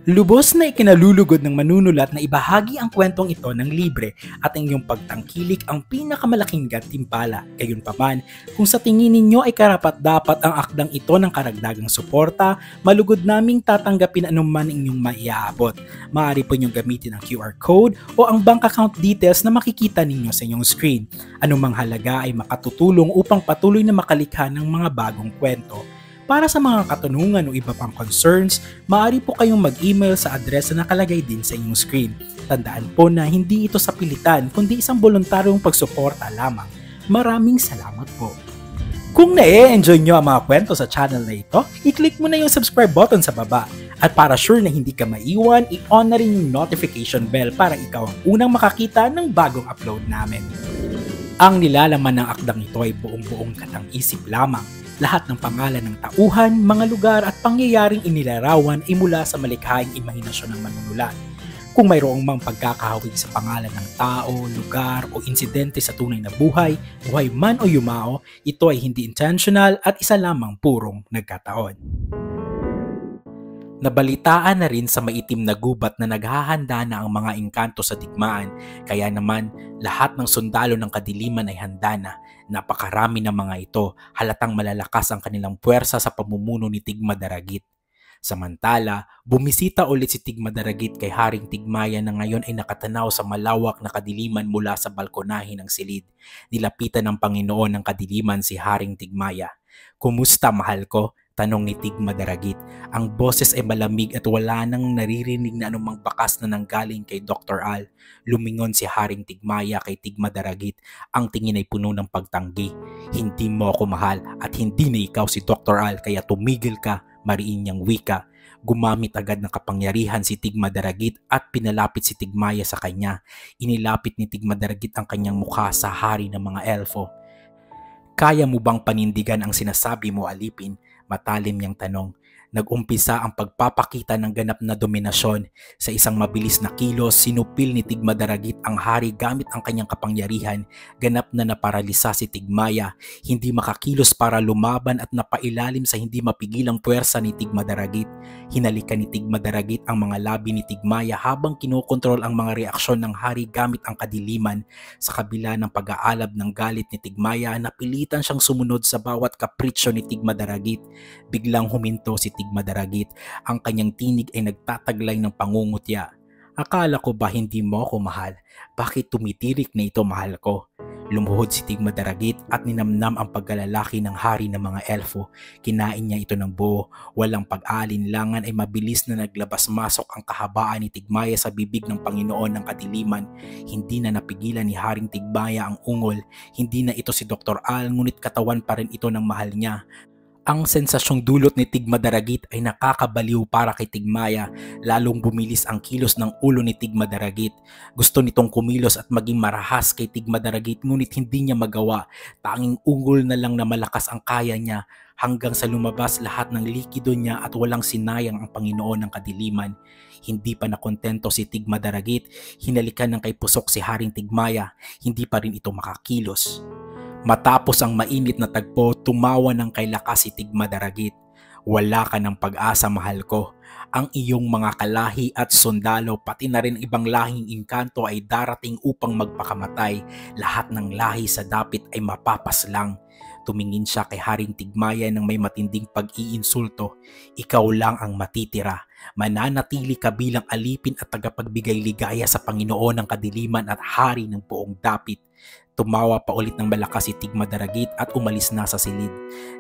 Lubos na ikinalulugod ng manunulat na ibahagi ang kwentong ito ng libre at ang iyong pagtangkilik ang pinakamalaking gantimpala. Gayunpaman, kung sa tingin ninyo ay karapat-dapat ang akdang ito ng karagdagang suporta, malugod naming tatanggapin anuman inyong maiaabot. Maaari po inyong gamitin ang QR code o ang bank account details na makikita ninyo sa inyong screen. Anumang halaga ay makatutulong upang patuloy na makalikha ng mga bagong kwento. Para sa mga katanungan o iba pang concerns, maaari po kayong mag-email sa address na nakalagay din sa inyong screen. Tandaan po na hindi ito sa pilitan kundi isang voluntaryong pagsuporta lamang. Maraming salamat po. Kung na-enjoy nyo ang mga kwento sa channel na ito, i-click mo na yung subscribe button sa baba. At para sure na hindi ka maiwan, i-on na rin yung notification bell para ikaw ang unang makakita ng bagong upload namin. Ang nilalaman ng akdang ito ay buong-buong katang-isip lamang. Lahat ng pangalan ng tauhan, mga lugar at pangyayaring inilarawan ay mula sa malikhaing imahinasyon ng manunulat. Kung mayroong mang pagkakahawig sa pangalan ng tao, lugar o insidente sa tunay na buhay man o yumao, ito ay hindi intentional at isa lamang purong nagkataon. Nabalitaan na rin sa maitim na gubat na naghahanda na ang mga engkanto sa digmaan, kaya naman lahat ng sundalo ng kadiliman ay handa na. Napakarami ng mga ito, halatang malalakas ang kanilang puwersa sa pamumuno ni Tigmadaragit. Samantala, bumisita ulit si Tigmadaragit kay Haring Tigmaya na ngayon ay nakatanaw sa malawak na kadiliman mula sa balkonahe ng silid. Nilapitan ng Panginoon ng kadiliman si Haring Tigmaya. "Kumusta, mahal ko?" tanong ni Tigmadaragit. Ang boses ay malamig at wala nang naririnig na anumang bakas na nanggaling kay Dr. Al. Lumingon si Haring Tigmaya kay Tigmadaragit. Ang tingin ay puno ng pagtanggi. "Hindi mo ako mahal at hindi na ikaw si Dr. Al, kaya tumigil ka," mariin niyang wika. Gumamit agad ng kapangyarihan si Tigmadaragit at pinalapit si Tigmaya sa kanya. Inilapit ni Tigmadaragit ang kanyang mukha sa hari ng mga elfo. "Kaya mo bang panindigan ang sinasabi mo, alipin?" Matalim niyang tanong. Nag-umpisa ang pagpapakita ng ganap na dominasyon. Sa isang mabilis na kilos, sinupil ni Tigmadaragit ang hari gamit ang kanyang kapangyarihan. Ganap na naparalisa si Tigmaya, hindi makakilos para lumaban at napailalim sa hindi mapigilang puwersa ni Tigmadaragit. Hinalikan ni Tigmadaragit ang mga labi ni Tigmaya habang kinokontrol ang mga reaksyon ng hari gamit ang kadiliman. Sa kabila ng pag-aalab ng galit ni Tigmaya, napilitan siyang sumunod sa bawat kapritsyo ni Tigmadaragit. Biglang huminto si Tigmadaragit. Ang kanyang tinig ay nagtataglay ng pangungutya. "Akala ko ba hindi mo ako mahal? Bakit tumitirik na ito, mahal ko?" Lumuhod si Tigmadaragit at ninamnam ang pagkalalaki ng hari ng mga elfo. Kinain niya ito ng buo. Walang pag-aalinlangan ay mabilis na naglabas-masok ang kahabaan ni Tigmaya sa bibig ng Panginoon ng kadiliman. Hindi na napigilan ni Haring Tigmaya ang ungol. Hindi na ito si Dr. Al, ngunit katawan pa rin ito ng mahal niya. Ang sensasyong dulot ni Tigmadaragit ay nakakabaliw para kay Tigmaya. Lalong bumilis ang kilos ng ulo ni Tigmadaragit. Gusto nitong kumilos at maging marahas kay Tigmadaragit, ngunit hindi niya magawa. Tanging ungol na lang na malakas ang kaya niya, hanggang sa lumabas lahat ng likido niya at walang sinayang ang Panginoon ng kadiliman. Hindi pa nakontento si Tigmadaragit. Hinalikan ng kay pusok si Haring Tigmaya. Hindi pa rin ito makakilos. Matapos ang mainit na tagpo, tumawa ng kay lakas si Tigmadaragit. "Wala ka ng pag-asa, mahal ko. Ang iyong mga kalahi at sundalo, pati na rin ibang lahing engkanto ay darating upang magpakamatay. Lahat ng lahi sa dapit ay mapapaslang." Tumingin siya kay Haring Tigmaya ng may matinding pag-iinsulto. "Ikaw lang ang matitira. Mananatili ka bilang alipin at tagapagbigay ligaya sa Panginoon ng kadiliman at hari ng buong dapit." Tumawa pa ulit ng malakas si Tigmadaragit at umalis na sa silid.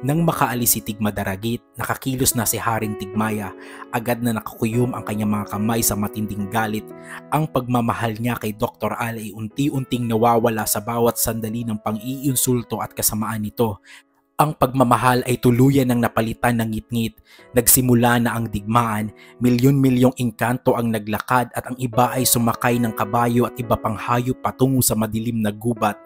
Nang makaalis si Tigmadaragit, nakakilos na si Haring Tigmaya. Agad na nakakuyom ang kanyang mga kamay sa matinding galit. Ang pagmamahal niya kay Dr. Al ay unti-unting nawawala sa bawat sandali ng pang-iinsulto at kasamaan nito. Ang pagmamahal ay tuluyan ng napalitan ng ngit-ngit. Nagsimula na ang digmaan, milyon-milyong engkanto ang naglakad at ang iba ay sumakay ng kabayo at iba pang hayop patungo sa madilim na gubat.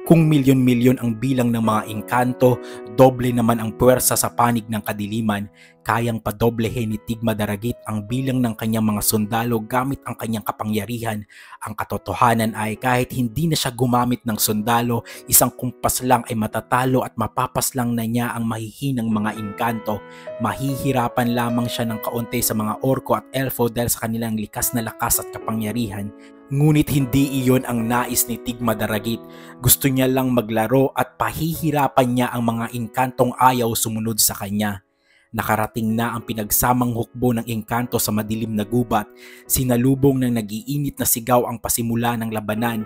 Kung milyon-milyon ang bilang ng mga engkanto, doble naman ang puwersa sa panig ng kadiliman. Kayang padoblehin ni Tigmadaragit ang bilang ng kanyang mga sundalo gamit ang kanyang kapangyarihan. Ang katotohanan ay kahit hindi na siya gumamit ng sundalo, isang kumpas lang ay matatalo at mapapaslang na niya ang mahihinang mga engkanto. Mahihirapan lamang siya ng kaunti sa mga orko at elfo dahil sa kanilang likas na lakas at kapangyarihan. Ngunit hindi iyon ang nais ni Tigmadaragit. Gusto niya lang maglaro at pahihirapan niya ang mga engkantong ayaw sumunod sa kanya. Nakarating na ang pinagsamang hukbo ng engkanto sa madilim na gubat. Sinalubong ng nagiinit na sigaw ang pasimula ng labanan.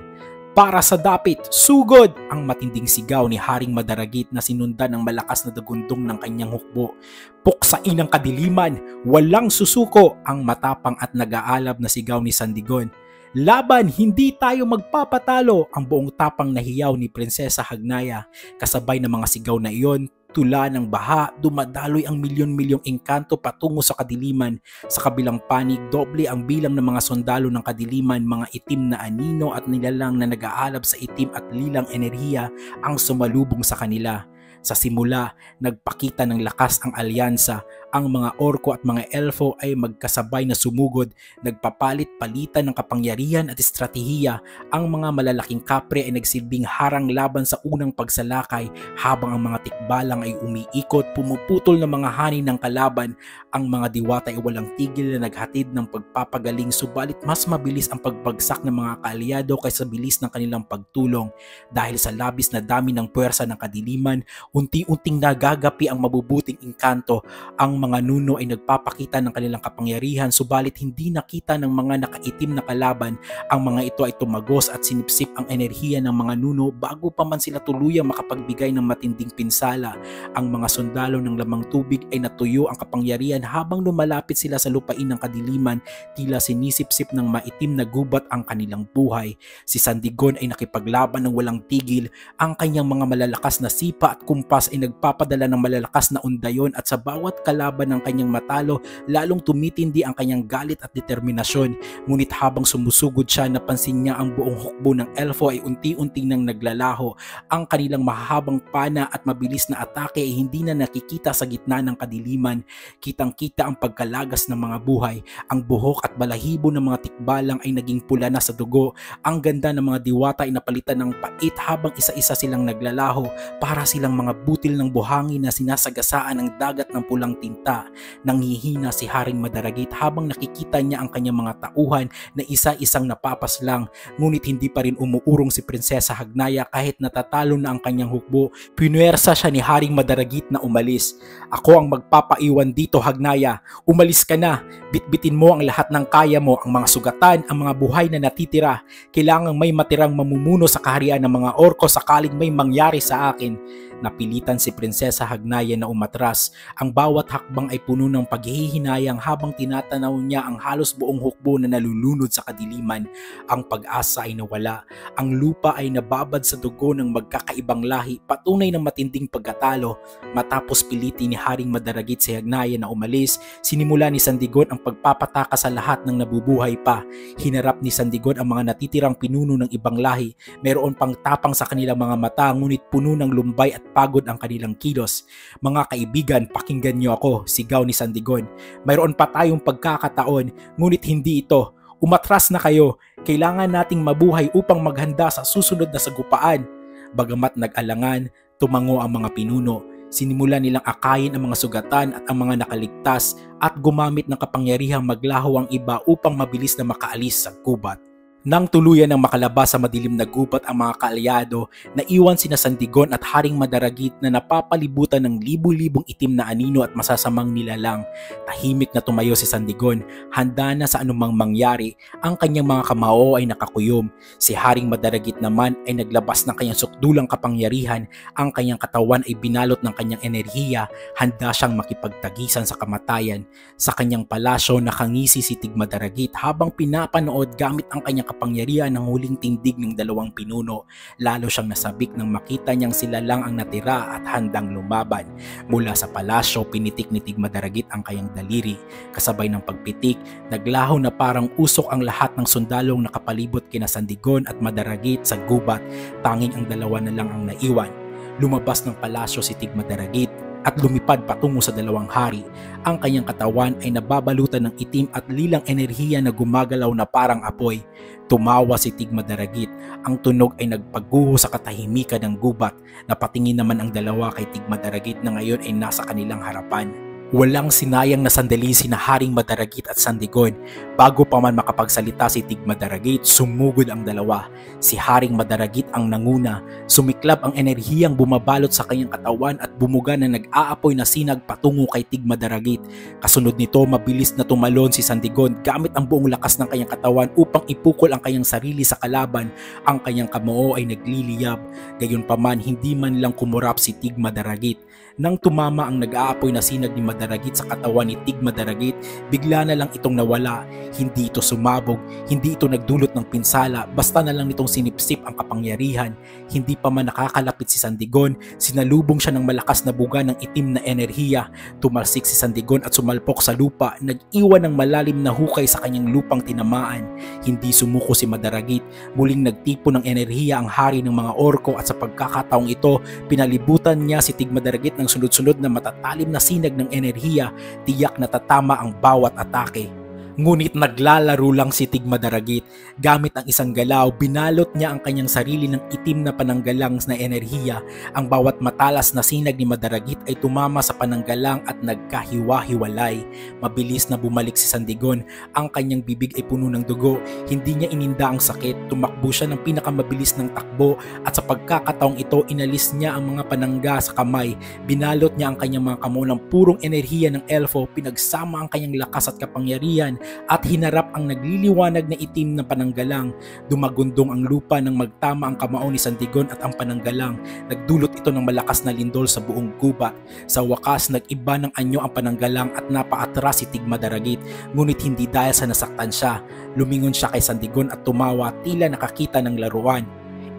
Para sa dapit, sugod! Ang matinding sigaw ni Haring Madaragit na sinundan ng malakas na dagundong ng kanyang hukbo. Puksain ang kadiliman, walang susuko! Ang matapang at nag-aalab na sigaw ni Sandigon. Laban, hindi tayo magpapatalo! Ang buong tapang na hiyaw ni Prinsesa Hagnaya. Kasabay ng mga sigaw na iyon, tula ng baha, dumadaloy ang milyon-milyong engkanto patungo sa kadiliman. Sa kabilang panig, doble ang bilang ng mga sundalo ng kadiliman, mga itim na anino at nilalang na nag-aalab sa itim at lilang enerhiya ang sumalubong sa kanila. Sa simula, nagpakita ng lakas ang alyansa. Ang mga orko at mga elfo ay magkasabay na sumugod, nagpapalit-palitan ng kapangyarihan at estratehiya. Ang mga malalaking kapre ay nagsilbing harang laban sa unang pagsalakay, habang ang mga tikbalang ay umiikot, pumuputol ng mga hanin ng kalaban. Ang mga diwata ay walang tigil na naghatid ng pagpapagaling, subalit mas mabilis ang pagbagsak ng mga kaalyado kaysa bilis ng kanilang pagtulong. Dahil sa labis na dami ng puwersa ng kadiliman, unti-unting nagagapi ang mabubuting engkanto. Ang mga nuno ay nagpapakita ng kanilang kapangyarihan, subalit hindi nakita ng mga nakaitim na kalaban. Ang mga ito ay tumagos at sinipsip ang enerhiya ng mga nuno bago pa man sila tuluyang makapagbigay ng matinding pinsala. Ang mga sundalo ng lamang tubig ay natuyo ang kapangyarihan habang lumalapit sila sa lupain ng kadiliman, tila sinisipsip ng maitim na gubat ang kanilang buhay. Si Sandigon ay nakipaglaban ng walang tigil. Ang kanyang mga malalakas na sipa at kumpas ay nagpapadala ng malalakas na undayon, at sa bawat kalaban ng kanyang matalo, lalong tumitindi ang kanyang galit at determinasyon. Ngunit habang sumusugod siya, napansin niya ang buong hukbo ng elfo ay unti-unti nang naglalaho. Ang kanilang mahahabang pana at mabilis na atake ay hindi na nakikita sa gitna ng kadiliman. Kitang-kita ang pagkalagas ng mga buhay. Ang buhok at balahibo ng mga tikbalang ay naging pula na sa dugo. Ang ganda ng mga diwata ay napalitan ng pait habang isa-isa silang naglalaho, para silang mga butil ng buhangin na sinasagasaan ng dagat ng pulang tinta. Nanghihina si Haring Madaragit habang nakikita niya ang kanyang mga tauhan na isa-isang napapaslang, ngunit hindi pa rin umuurong si Prinsesa Hagnaya kahit natatalo na ang kanyang hukbo. Pinuwersa siya ni Haring Madaragit na umalis. Ako ang magpapaiwan dito, Hagnaya. Umalis ka na. Bitbitin mo ang lahat ng kaya mo, ang mga sugatan, ang mga buhay na natitira. Kailangang may matirang mamumuno sa kaharian ng mga orko sakaling may mangyari sa akin. Napilitan si Prinsesa Hagnaya na umatras. Ang bawat hakbang ay puno ng paghihinayang habang tinatanaw niya ang halos buong hukbo na nalulunod sa kadiliman. Ang pag-asa ay nawala. Ang lupa ay nababad sa dugo ng magkakaibang lahi, patunay ng matinding pagkatalo. Matapos pilitin ni Haring Madaragit si Hagnaya na umalis, sinimula ni Sandigon ang pagpapataka sa lahat ng nabubuhay pa. Hinarap ni Sandigon ang mga natitirang pinuno ng ibang lahi. Meron pang tapang sa kanilang mga mata, ngunit puno ng lumbay at pagod ang kanilang kilos. Mga kaibigan, pakinggan niyo ako, sigaw ni Sandigon. Mayroon pa tayong pagkakataon, ngunit hindi ito. Umatras na kayo. Kailangan nating mabuhay upang maghanda sa susunod na sagupaan. Bagamat nag-alangan, tumango ang mga pinuno. Sinimula nilang akayin ang mga sugatan at ang mga nakaligtas, at gumamit ng kapangyarihang maglaho ang iba upang mabilis na makaalis sa gubat. Nang tuluyan ng makalabas sa madilim na gubat ang mga kaalyado, naiwan sina Sandigon at Haring Madaragit na napapalibutan ng libu-libong itim na anino at masasamang nilalang. Tahimik na tumayo si Sandigon, handa na sa anumang mangyari. Ang kanyang mga kamao ay nakakuyom. Si Haring Madaragit naman ay naglabas ng kanyang sukdulang kapangyarihan. Ang kanyang katawan ay binalot ng kanyang enerhiya, handa siyang makipagtagisan sa kamatayan. Sa kanyang palasyo, nakangisi si Tigmadaragit habang pinapanood gamit ang kanyang kapangyarihan ng huling tindig ng dalawang pinuno. Lalo siyang nasabik nang makita niyang sila lang ang natira at handang lumaban. Mula sa palasyo, pinitik ni Tigmadaragit ang kanyang daliri. Kasabay ng pagpitik, naglaho na parang usok ang lahat ng sundalong nakapalibot kina Sandigon at Madaragit sa gubat. Tanging ang dalawa na lang ang naiwan. Lumabas ng palasyo si Tigmadaragit at lumipad patungo sa dalawang hari. Ang kanyang katawan ay nababalutan ng itim at lilang enerhiya na gumagalaw na parang apoy. Tumawa si Tigmadaragit. Ang tunog ay nagpaguho sa katahimikan ng gubat. Napatingin naman ang dalawa kay Tigmadaragit na ngayon ay nasa kanilang harapan. Walang sinayang na sandali sina Haring Madaragit at Sandigon. Bago pa man makapagsalita si Tigmadaragit, sumugod ang dalawa. Si Haring Madaragit ang nanguna. Sumiklab ang enerhiyang bumabalot sa kanyang katawan at bumuga na nag-aapoy na sinag patungo kay Tigmadaragit. Kasunod nito, mabilis na tumalon si Sandigon gamit ang buong lakas ng kanyang katawan upang ipukol ang kanyang sarili sa kalaban. Ang kanyang kamao ay nagliliyab. Gayunpaman, hindi man lang kumurap si Tigmadaragit. Nang tumama ang nag-aapoy na sinag ni Madaragit sa katawan ni Tigmadaragit, bigla na lang itong nawala. Hindi ito sumabog, hindi ito nagdulot ng pinsala, basta na lang nitong sinipsip ang kapangyarihan. Hindi pa man nakakalapit si Sandigon, sinalubong siya ng malakas na buga ng itim na enerhiya. Tumalsik si Sandigon at sumalpok sa lupa, nag-iwan ng malalim na hukay sa kanyang lupang tinamaan. Hindi sumuko si Madaragit, muling nagtipo ng enerhiya ang hari ng mga orko at sa pagkakataong ito, pinalibutan niya si Tigmadaragit ng sunod-sunod na matatalim na sinag ng enerhiya, tiyak na tatama ang bawat atake. Ngunit naglalaro lang si Tigmadaragit. Gamit ang isang galaw, binalot niya ang kanyang sarili ng itim na pananggalang na enerhiya. Ang bawat matalas na sinag ni Madaragit ay tumama sa pananggalang at nagkahiwa-hiwalay. Mabilis na bumalik si Sandigon. Ang kanyang bibig ay puno ng dugo. Hindi niya ininda ang sakit. Tumakbo siya ng pinakamabilis ng takbo at sa pagkakataong ito, inalis niya ang mga panangga sa kamay. Binalot niya ang kanyang mga kamao ng purong enerhiya ng elfo. Pinagsama ang kanyang lakas at kapangyarihan at hinarap ang nagliliwanag na itim na pananggalang. Dumagundong ang lupa nang magtama ang kamao ni Sandigon at ang pananggalang. Nagdulot ito ng malakas na lindol sa buong gubat. Sa wakas, nag-iba ng anyo ang pananggalang at napaatras si Tigmadaragit. Ngunit hindi dahil sa nasaktan siya. Lumingon siya kay Sandigon at tumawa, tila nakakita ng laruan.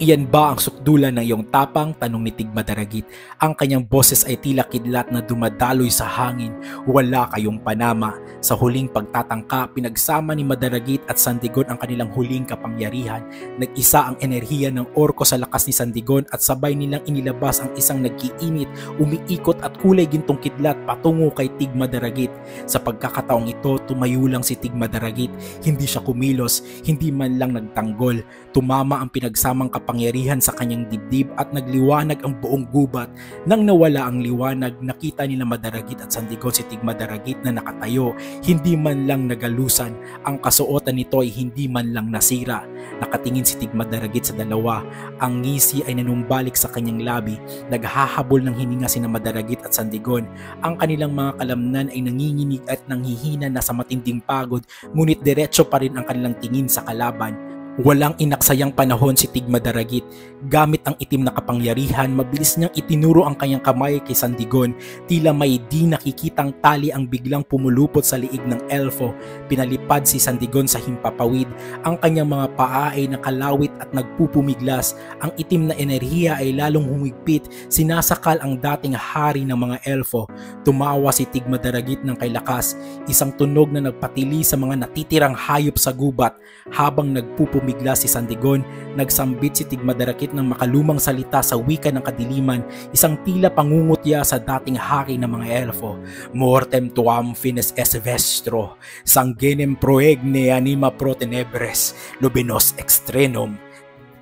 Iyan ba ang sukdulan ng iyong tapang? Tanong ni Tigmadaragit. Ang kanyang boses ay tila kidlat na dumadaloy sa hangin. Wala kayong panama. Sa huling pagtatangka, pinagsama ni Madaragit at Sandigon ang kanilang huling kapangyarihan. Nag-isa ang enerhiya ng orko sa lakas ni Sandigon at sabay nilang inilabas ang isang nag-iinit, umiikot at kulay gintong kidlat patungo kay Tigmadaragit. Sa pagkakataong ito, tumayo lang si Tigmadaragit. Hindi siya kumilos, hindi man lang nagtanggol. Tumama ang pinagsamang kapangyarihan sa kanyang dibdib at nagliwanag ang buong gubat. Nang nawala ang liwanag, nakita nila Madaragit at Sandigon si Tigmadaragit na nakatayo, hindi man lang nagalusan. Ang kasuotan nito ay hindi man lang nasira. Nakatingin si Tigmadaragit sa dalawa. Ang ngisi ay nanumbalik sa kanyang labi. Naghahabol ng hininga sina Madaragit at Sandigon. Ang kanilang mga kalamnan ay nanginginig at nanghihina na sa matinding pagod, ngunit diretso pa rin ang kanilang tingin sa kalaban. Walang inaksayang panahon si Tigmadaragit. Gamit ang itim na kapangyarihan, mabilis niyang itinuro ang kanyang kamay kay Sandigon. Tila may di nakikitang tali ang biglang pumulupot sa liig ng elfo. Pinalipad si Sandigon sa himpapawid. Ang kanyang mga paa ay nakalawit at nagpupumiglas. Ang itim na enerhiya ay lalong humigpit. Sinasakal ang dating hari ng mga elfo. Tumawa si Tigmadaragit ng kay lakas. Isang tunog na nagpatili sa mga natitirang hayop sa gubat. Habang nagpupumiglas si Sandigon, nagsambit si Tigmadaragit ng makalumang salita sa wika ng kadiliman, isang tila pangungutya sa dating hari ng mga elfo. Mortem tuam fines es vestro, sanguinem proegne anima pro tenebres, lubinos extrenum.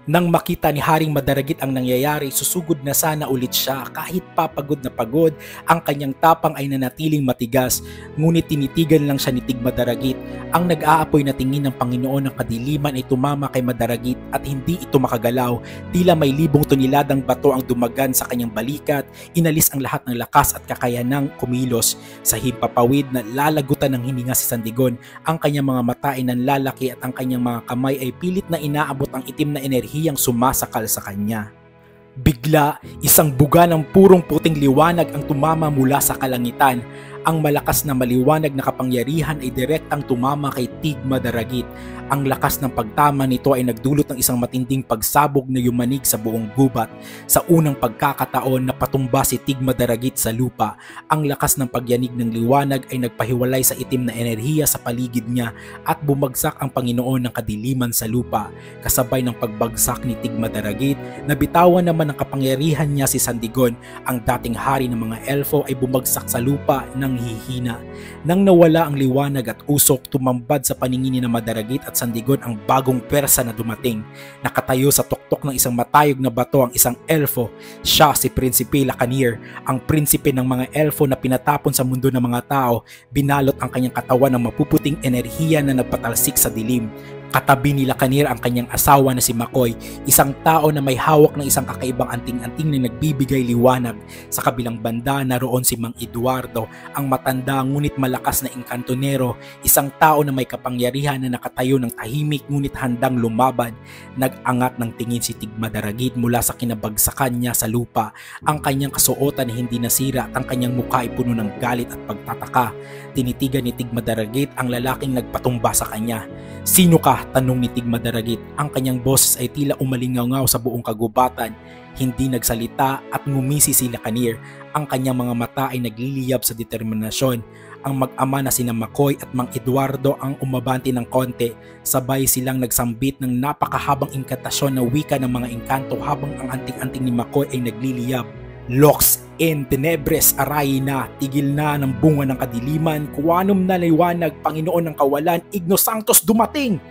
Nang makita ni Haring Madaragit ang nangyayari, susugod na sana ulit siya. Kahit papagod na pagod, ang kanyang tapang ay nanatiling matigas. Ngunit tinitigan lang siya ni Tigmadaragit. Ang nag-aapoy na tingin ng Panginoon ng kadiliman ay tumama kay Madaragit at hindi ito makagalaw. Tila may libong toniladang bato ang dumagan sa kanyang balikat. Inalis ang lahat ng lakas at kakayanang kumilos. Sa himpapawid na lalagutan ng hininga si Sandigon, ang kanyang mga mata ay nanlalaki at ang kanyang mga kamay ay pilit na inaabot ang itim na enerhiyang sumasakal sa kanya. Bigla, isang buga ng purong puting liwanag ang tumama mula sa kalangitan. Ang malakas na maliwanag na kapangyarihan ay direktang tumama kay Tigmadaragit. Ang lakas ng pagtama nito ay nagdulot ng isang matinding pagsabog na yumanig sa buong gubat. Sa unang pagkakataon na patumba si Tigmadaragit sa lupa, ang lakas ng pagyanig ng liwanag ay nagpahiwalay sa itim na enerhiya sa paligid niya at bumagsak ang Panginoon ng kadiliman sa lupa. Kasabay ng pagbagsak ni Tigmadaragit, nabitawan naman ng kapangyarihan niya si Sandigon. Ang dating hari ng mga elfo ay bumagsak sa lupa ng hihina. Nang nawala ang liwanag at usok, tumambad sa paningin ni Madaragit at Sandigon ang bagong pwersa na dumating. Nakatayo sa tuktok ng isang matayog na bato ang isang elfo. Siya si Prinsipe Lacanir, ang prinsipe ng mga elfo na pinatapon sa mundo ng mga tao. Binalot ang kanyang katawan ng mapuputing enerhiya na nagpatalsik sa dilim. Katabi ni Lacanir ang kanyang asawa na si Makoy, isang tao na may hawak ng isang kakaibang anting-anting na nagbibigay liwanag. Sa kabilang banda naroon si Mang Eduardo, ang matanda ngunit malakas na engkantonero, isang tao na may kapangyarihan na nakatayo ng tahimik ngunit handang lumaban. Nag-angat ng tingin si Tigmadaragit mula sa kinabagsakan niya sa lupa. Ang kanyang kasuotan ay hindi nasira at ang kanyang mukha ay puno ng galit at pagtataka. Tinitigan ni Tigmadaragit ang lalaking nagpatumba sa kanya. "Sino ka?" tanong ni Tigmadaragit. Ang kanyang boses ay tila umalingaw sa buong kagubatan. Hindi nagsalita at ngumisi si Lacanir. Ang kanyang mga mata ay nagliliyab sa determinasyon. Ang mag-ama na sina Makoy at Mang Eduardo ang umabante ng konti. Sabay silang nagsambit ng napakahabang inkantasyon na wika ng mga engkanto habang ang anting-anting ni Makoy ay nagliliyab. "Lux in tenebres arayna, tigil na ng bunga ng kadiliman, kuwanum na liwanag, Panginoon ng kawalan, Ignos Sanctos dumating!"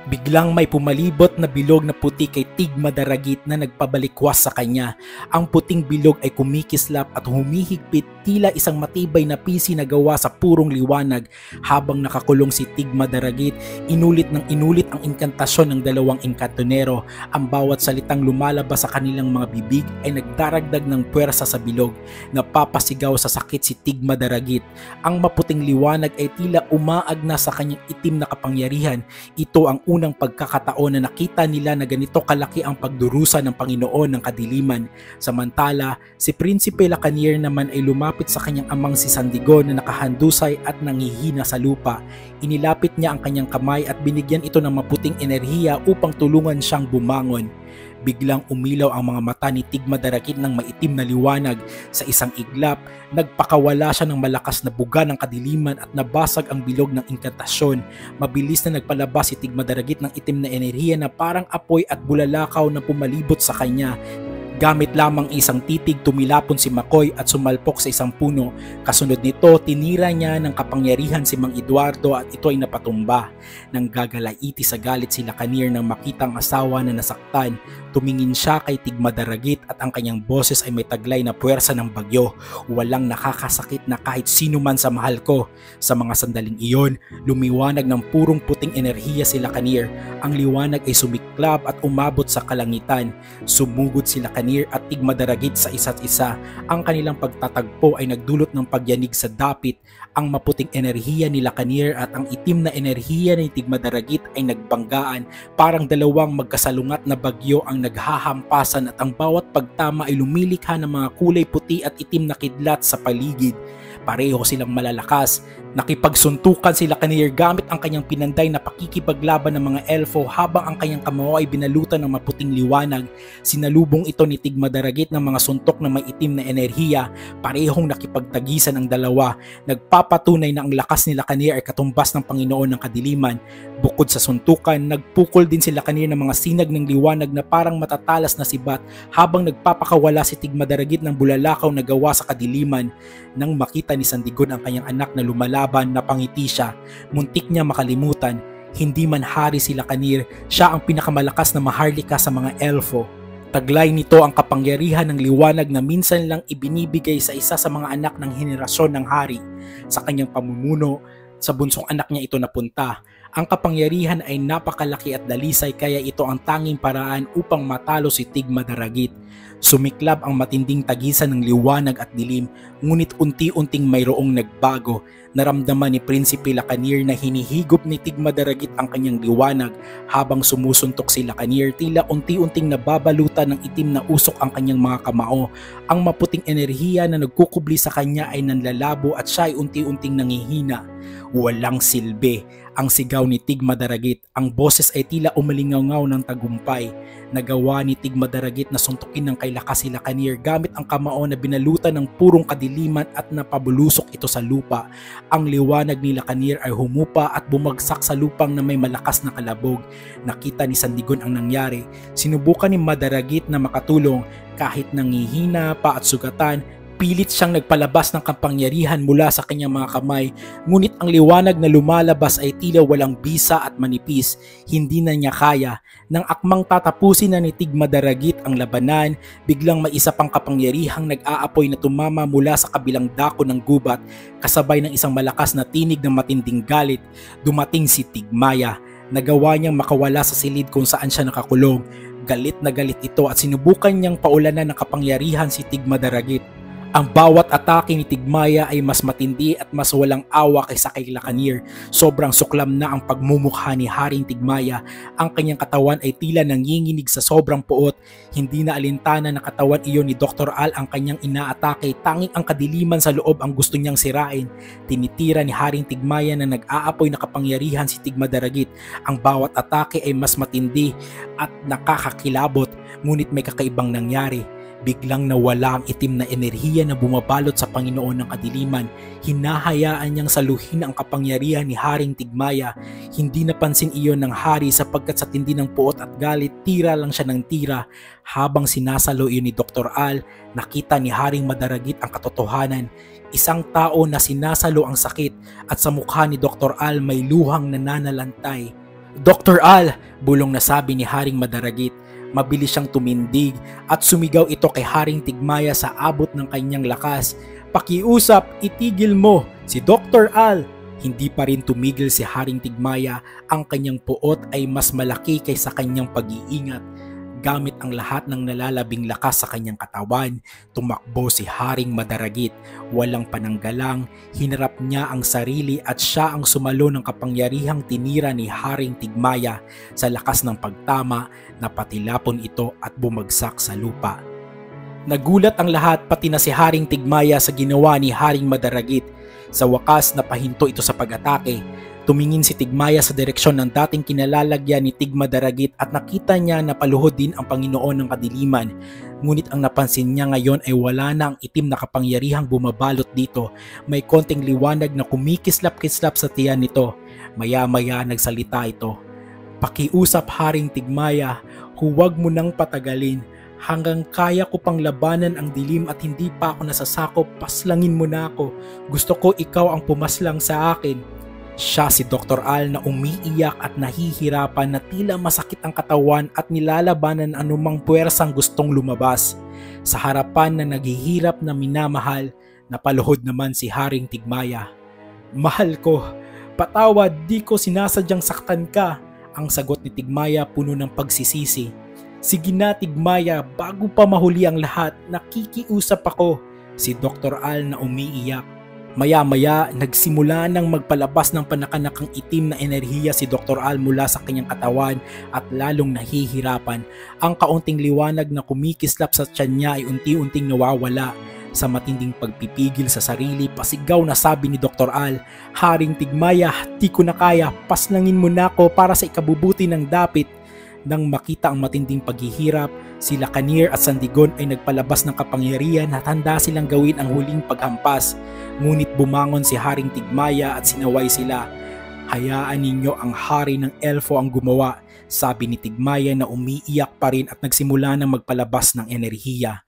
Biglang may pumalibot na bilog na puti kay Tigmadaragit na nagpabalikwas sa kanya. Ang puting bilog ay kumikislap at humihigpit tila isang matibay na pisi na gawa sa purong liwanag. Habang nakakulong si Tigmadaragit, inulit ng inulit ang inkantasyon ng dalawang engkantonero. Ang bawat salitang lumalabas sa kanilang mga bibig ay nagdaragdag ng puwersa sa bilog. Napapasigaw sa sakit si Tigmadaragit. Ang maputing liwanag ay tila umaag na sa kanyang itim na kapangyarihan. Ito ang unang pagkakataon na nakita nila na ganito kalaki ang pagdurusa ng Panginoon ng kadiliman. Samantala, si Prinsipe Lacanir naman ay lumapit sa kanyang amang si Sandigon na nakahandusay at nangihina sa lupa. Inilapit niya ang kanyang kamay at binigyan ito ng maputing enerhiya upang tulungan siyang bumangon. Biglang umilaw ang mga mata ni Tigmadaragit ng maitim na liwanag. Sa isang iglap, nagpakawala siya ng malakas na buga ng kadiliman at nabasag ang bilog ng inkantasyon. Mabilis na nagpalabas si Tigmadaragit ng itim na enerhiya na parang apoy at bulalakaw na pumalibot sa kanya. Gamit lamang isang titig, tumilapon si Makoy at sumalpok sa isang puno. Kasunod nito, tinira niya ng kapangyarihan si Mang Eduardo at ito ay napatumba. Nang gagalaiti sa galit si Lacanir nang makita ang asawa na nasaktan, tumingin siya kay Tigmadaragit at ang kanyang boses ay may taglay na puwersa ng bagyo. "Walang nakakasakit na kahit sino man sa mahal ko." Sa mga sandaling iyon, lumiwanag ng purong puting enerhiya si Lacanir. Ang liwanag ay sumiklab at umabot sa kalangitan. Sumugod si Lacanir at Tigmadaragit sa isa't isa. Ang kanilang pagtatagpo ay nagdulot ng pagyanig sa dapit. Ang maputing enerhiya ni Lacanir at ang itim na enerhiya ni Tigmadaragit ay nagbanggaan. Parang dalawang magkasalungat na bagyo ang naghahampasan at ang bawat pagtama ay lumilikha ng mga kulay puti at itim na kidlat sa paligid. Pareho silang malalakas. Nakipagsuntukan si Lacanir gamit ang kanyang pinanday na pakikipaglaban ng mga elfo habang ang kanyang kamao ay binalutan ng maputing liwanag. Sinalubong ito ni Tigmadaragit ng mga suntok na may itim na enerhiya. Parehong nakipagtagisan ang dalawa. Nagpapatunay na ang lakas ni Lacanir ay katumbas ng Panginoon ng kadiliman. Bukod sa suntukan, nagpukol din si Lacanir ng mga sinag ng liwanag na parang matatalas na sibat habang nagpapakawala si Tigmadaragit ng bulalakaw na gawa sa kadiliman. Nang makita ni Sandigon ang kanyang anak na lumalaban, napangiti siya. Muntik niya makalimutan, hindi man hari si Lacanir, siya ang pinakamalakas na maharlika sa mga elfo. Taglay nito ang kapangyarihan ng liwanag na minsan lang ibinibigay sa isa sa mga anak ng henerasyon ng hari. Sa kanyang pamumuno, sa bunsong anak niya ito napunta. Ang kapangyarihan ay napakalaki at dalisay kaya ito ang tanging paraan upang matalo si Tigmadaragit. Sumiklab ang matinding tagisan ng liwanag at dilim, ngunit unti-unting mayroong nagbago. Naramdaman ni Prinsipe Lacanir na hinihigop ni Tigmadaragit ang kanyang liwanag habang sumusuntok si Lacanir, tila unti-unting nababalutan ng itim na usok ang kanyang mga kamao. Ang maputing enerhiya na nagkukubli sa kanya ay nanlalabo at siya ay unti-unting nangihina. Walang silbi ang sigaw ni Tigmadaragit. Ang boses ay tila umalingaw ng tagumpay. Nagawa ni Tigmadaragit na suntukin ng kay lakas si Lacanir gamit ang kamao na binalutan ng purong kadiliman at napabulusok ito sa lupa. Ang liwanag ni Lacanir ay humupa at bumagsak sa lupang na may malakas na kalabog. Nakita ni Sandigon ang nangyari. Sinubukan ni Madaragit na makatulong kahit nangihina pa at sugatan. Pilit siyang nagpalabas ng kapangyarihan mula sa kanyang mga kamay, ngunit ang liwanag na lumalabas ay tila walang bisa at manipis. Hindi na niya kaya. Nang akmang tatapusin na ni Tigmadaragit ang labanan, biglang may isa pang kapangyarihang nag-aapoy na tumama mula sa kabilang dako ng gubat, kasabay ng isang malakas na tinig ng matinding galit. Dumating si Tigmaya. Nagawa niyang makawala sa silid kung saan siya nakakulong. Galit na galit ito at sinubukan niyang paulanan ng kapangyarihan si Tigmadaragit. Ang bawat atake ni Tigmaya ay mas matindi at mas walang awa kaysa kay Lacanir. Sobrang suklam na ang pagmumukha ni Haring Tigmaya. Ang kanyang katawan ay tila nanginginig sa sobrang puot. Hindi na alintana na katawan iyon ni Dr. Al ang kanyang inaatake. Tanging ang kadiliman sa loob ang gusto niyang sirain. Tinitira ni Haring Tigmaya na nag-aapoy na kapangyarihan si Tigmadaragit. Ang bawat atake ay mas matindi at nakakakilabot, ngunit may kakaibang nangyari. Biglang nawala ang itim na enerhiya na bumabalot sa Panginoon ng kadiliman. Hinahayaan niyang saluhin ang kapangyarihan ni Haring Tigmaya. Hindi napansin iyon ng hari sapagkat sa tindi ng puot at galit, tira lang siya ng tira. Habang sinasalo iyon ni Dr. Al, nakita ni Haring Madaragit ang katotohanan. Isang tao na sinasalo ang sakit at sa mukha ni Dr. Al may luhang nananalantay. "Dr. Al!" bulong na sabi ni Haring Madaragit. Mabilis siyang tumindig at sumigaw ito kay Haring Tigmaya sa abot ng kanyang lakas. "Pakiusap, itigil mo si Dr. Al!" Hindi pa rin tumigil si Haring Tigmaya. Ang kanyang puot ay mas malaki kaysa kanyang pag-iingat. Gamit ang lahat ng nalalabing lakas sa kanyang katawan, tumakbo si Haring Madaragit. Walang pananggalang, hinarap niya ang sarili at siya ang sumalo ng kapangyarihang tinira ni Haring Tigmaya. Sa lakas ng pagtama, napatilapon ito at bumagsak sa lupa. Nagulat ang lahat, pati na si Haring Tigmaya sa ginawa ni Haring Madaragit. Sa wakas, napahinto ito sa pag-atake. Tumingin si Tigmaya sa direksyon ng dating kinalalagyan ni Tigmadaragit at nakita niya na paluhod din ang Panginoon ng kadiliman. Ngunit ang napansin niya ngayon ay wala na ang itim na kapangyarihang bumabalot dito. May konting liwanag na kumikislap-kislap sa tiyan nito. Maya-maya nagsalita ito. "Pakiusap, Haring Tigmaya, huwag mo nang patagalin. Hanggang kaya ko pang labanan ang dilim at hindi pa ako nasasakop, paslangin mo na ako. Gusto ko ikaw ang pumaslang sa akin." Siya si Dr. Al na umiiyak at nahihirapan na tila masakit ang katawan at nilalabanan anumang puwersang gustong lumabas. Sa harapan na naghihirap na minamahal, napaluhod naman si Haring Tigmaya. "Mahal ko, patawad, di ko sinasadyang saktan ka." Ang sagot ni Tigmaya puno ng pagsisisi. "Sige na Tigmaya, bago pa mahuli ang lahat, nakikiusap ako." Si Dr. Al na umiiyak. Maya-maya, nagsimula nang magpalabas ng panakanakang itim na enerhiya si Dr. Al mula sa kanyang katawan at lalong nahihirapan. Ang kaunting liwanag na kumikislap sa tiyan niya ay unti-unting nawawala. Sa matinding pagpipigil sa sarili, pasigaw na sabi ni Dr. Al, "Haring Tigmaya, di ko na kaya, paslangin mo na ako para sa ikabubuti ng dapit." Nang makita ang matinding paghihirap, si Lacanir at Sandigon ay nagpalabas ng kapangyarihan at handa silang gawin ang huling paghampas. Ngunit bumangon si Haring Tigmaya at sinaway sila. "Hayaan ninyo ang hari ng elfo ang gumawa," sabi ni Tigmaya na umiiyak pa rin at nagsimula ng magpalabas ng enerhiya.